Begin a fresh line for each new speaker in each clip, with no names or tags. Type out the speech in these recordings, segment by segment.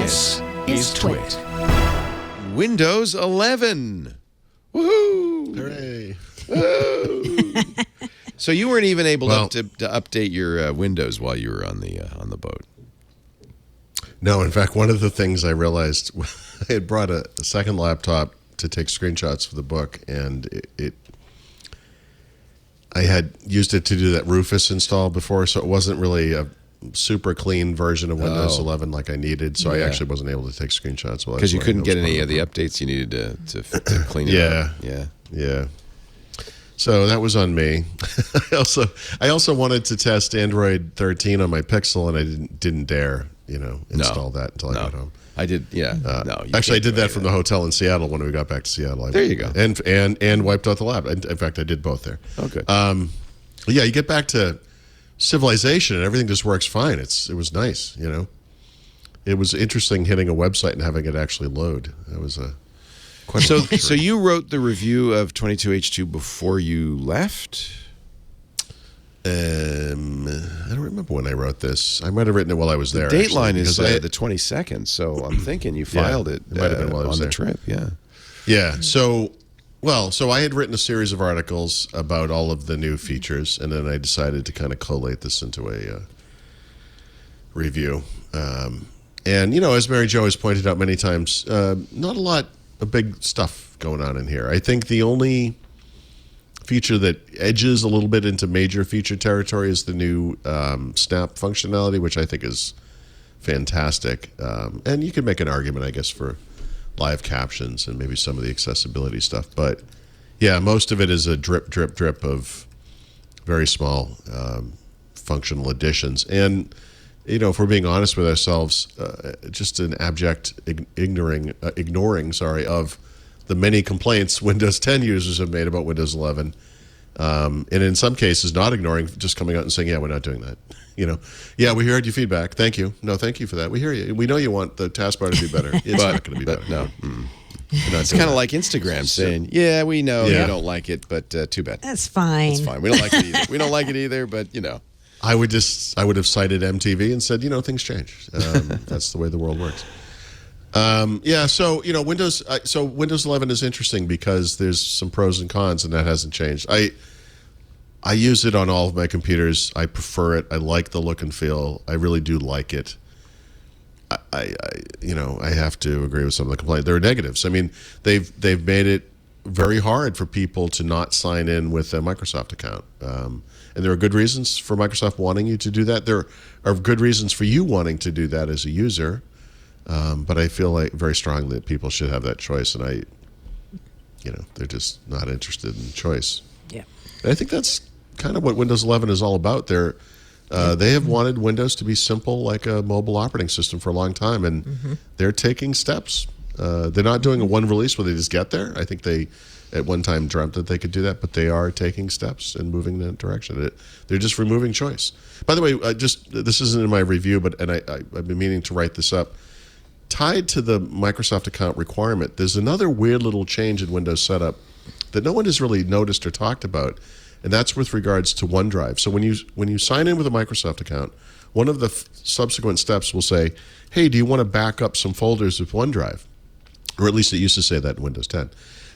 This is TWiT.
Windows 11. Woohoo!
Hooray.
Woo! So you weren't even able to update your Windows while you were on the boat.
No, in fact, one of the things I realized, I had brought a second laptop to take screenshots for the book, and I had used it to do that Rufus install before, so it wasn't really a super clean version of Windows 11 like I needed, so I actually wasn't able to take screenshots.
Because you couldn't get any of the updates you needed to clean it up.
Yeah. So that was on me. I also wanted to test Android 13 on my Pixel, and I didn't dare, install that until I got home.
I did,
actually, I did that from the hotel in Seattle when we got back to Seattle.
There you go.
And wiped out the lab. In fact, I did both there.
Oh, good.
You get back to civilization and everything just works fine. It was nice, It was interesting hitting a website and having it actually load. That was
So you wrote the review of 22H2 before you left?
I don't remember when I wrote this. I might have written it while I was there.
The dateline is the 22nd, so I'm thinking you filed it
might have been while I was
on
there.
the trip.
Yeah. So I had written a series of articles about all of the new features, and then I decided to kind of collate this into a review. And, as Mary Jo has pointed out many times, not a lot of big stuff going on in here. I think the only feature that edges a little bit into major feature territory is the new snap functionality, which I think is fantastic. And you could make an argument, I guess, for live captions and maybe some of the accessibility stuff. But yeah, most of it is a drip, drip, drip of very small functional additions. And, if we're being honest with ourselves, just an abject ignoring of the many complaints Windows 10 users have made about Windows 11. And in some cases, not ignoring, just coming out and saying, yeah, we're not doing that. Yeah, we heard your feedback. Thank you. No, thank you for that. We hear you. We know you want the taskbar to be better. It's not going to be better.
No. It's kind of like Instagram saying, yeah, we know you don't like it, but too bad.
That's fine.
It's fine. We don't like it either. We don't like it either, but,
I would have cited MTV and said, things change. That's the way the world works. So Windows 11 is interesting because there's some pros and cons, and that hasn't changed. I use it on all of my computers. I prefer it. I like the look and feel. I really do like it. I have to agree with some of the complaints. There are negatives. I mean, they've made it very hard for people to not sign in with a Microsoft account. And there are good reasons for Microsoft wanting you to do that. There are good reasons for you wanting to do that as a user. But I feel like very strongly that people should have that choice, and they're just not interested in choice.
Yeah.
And I think that's kind of what Windows 11 is all about. They have wanted Windows to be simple like a mobile operating system for a long time, and they're taking steps. They're not doing a one release where they just get there. I think they at one time dreamt that they could do that, but they are taking steps and moving in that direction. They're just removing choice. By the way, this isn't in my review, but I've been meaning to write this up. Tied to the Microsoft account requirement, there's another weird little change in Windows setup that no one has really noticed or talked about, and that's with regards to OneDrive. So when you sign in with a Microsoft account, one of the subsequent steps will say, hey, do you want to back up some folders with OneDrive? Or at least it used to say that in Windows 10.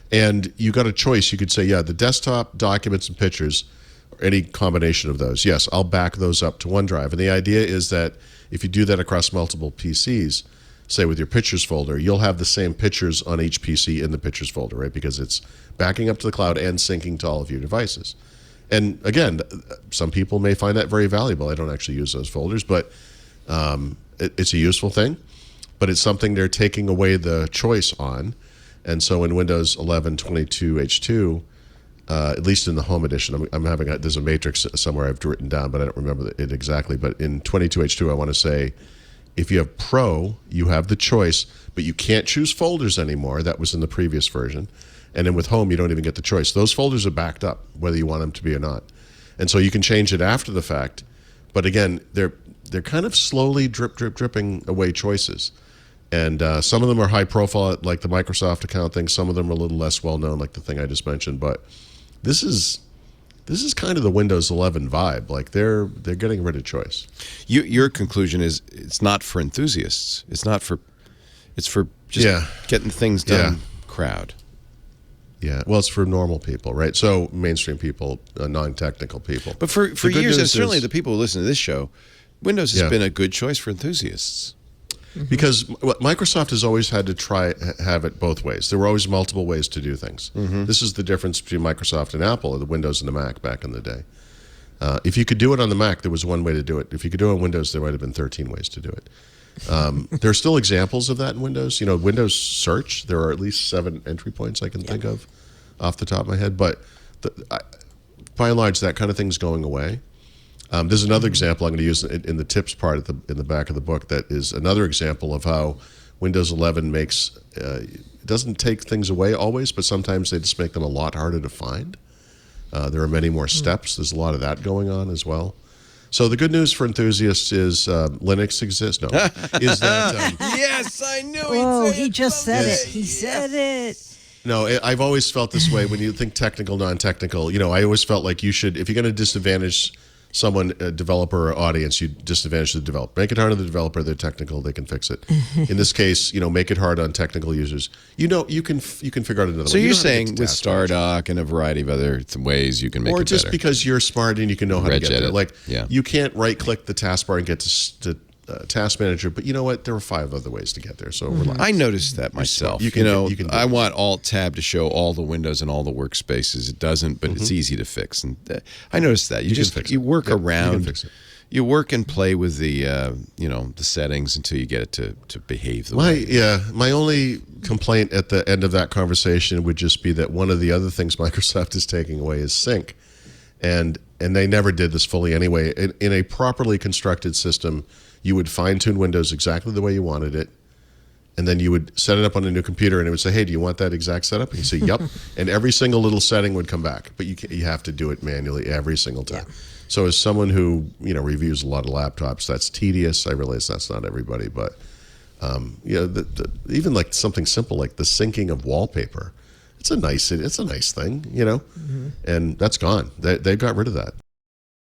And you got a choice. You could say, yeah, the desktop, documents, and pictures, or any combination of those. Yes, I'll back those up to OneDrive. And the idea is that if you do that across multiple PCs, say with your pictures folder, you'll have the same pictures on each PC in the pictures folder, right? Because it's backing up to the cloud and syncing to all of your devices. And again, some people may find that very valuable. I don't actually use those folders, but it's a useful thing. But it's something they're taking away the choice on. And so in Windows 11 22H2, at least in the Home Edition, there's a matrix somewhere I've written down, but I don't remember it exactly. But in 22H2, I want to say, if you have Pro, you have the choice, but you can't choose folders anymore. That was in the previous version. And then with Home, you don't even get the choice. Those folders are backed up, whether you want them to be or not. And so you can change it after the fact. But again, they're kind of slowly dripping away choices. And some of them are high profile, like the Microsoft account thing. Some of them are a little less well known, like the thing I just mentioned. But this is kind of the Windows 11 vibe. Like they're getting rid of choice.
Your conclusion is it's not for enthusiasts. It's not for It's for just getting things done. Crowd.
Yeah, well, it's for normal people, right? So mainstream people, non-technical people.
But for years, and certainly the people who listen to this show, Windows has been a good choice for enthusiasts.
Because Microsoft has always had to have it both ways. There were always multiple ways to do things. This is the difference between Microsoft and Apple, or the Windows and the Mac back in the day. If you could do it on the Mac, there was one way to do it. If you could do it on Windows, there might have been 13 ways to do it. There are still examples of that in Windows. Windows Search, there are at least 7 entry points I can think of off the top of my head. But by and large, that kind of thing's going away. There's another example I'm going to use in the tips part in the back of the book that is another example of how Windows 11 doesn't take things away always, but sometimes they just make them a lot harder to find. There are many more steps. There's a lot of that going on as well. So the good news for enthusiasts is Linux exists. No, is that
yes, I knew.
Oh, he just said it. He said it.
No, I've always felt this way when you think technical, non-technical. I always felt like you should, if you're going to disadvantage someone, a developer or audience, you disadvantage the developer. Make it hard on the developer. They're technical. They can fix it. In this case, make it hard on technical users. You can figure out another way.
So you're saying with Stardock and a variety of other ways you can make it better.
Or just because you're smart and you can know how to get there. Like, you can't right-click the taskbar and get to Task Manager, but you know what? There are 5 other ways to get there, so relax.
I noticed that myself. I want Alt-Tab to show all the windows and all the workspaces. It doesn't, but it's easy to fix. And I noticed that. You work around. You can fix it. You work and play with the the settings until you get it to behave the way.
My only complaint at the end of that conversation would just be that one of the other things Microsoft is taking away is sync, and they never did this fully anyway. In a properly constructed system, you would fine-tune Windows exactly the way you wanted it, and then you would set it up on a new computer, and it would say, hey, do you want that exact setup? And you say, yep, and every single little setting would come back, but you have to do it manually every single time. Yeah. So as someone who reviews a lot of laptops, that's tedious. I realize that's not everybody, but even like something simple like the syncing of wallpaper, it's a nice thing, and that's gone. They got rid of that.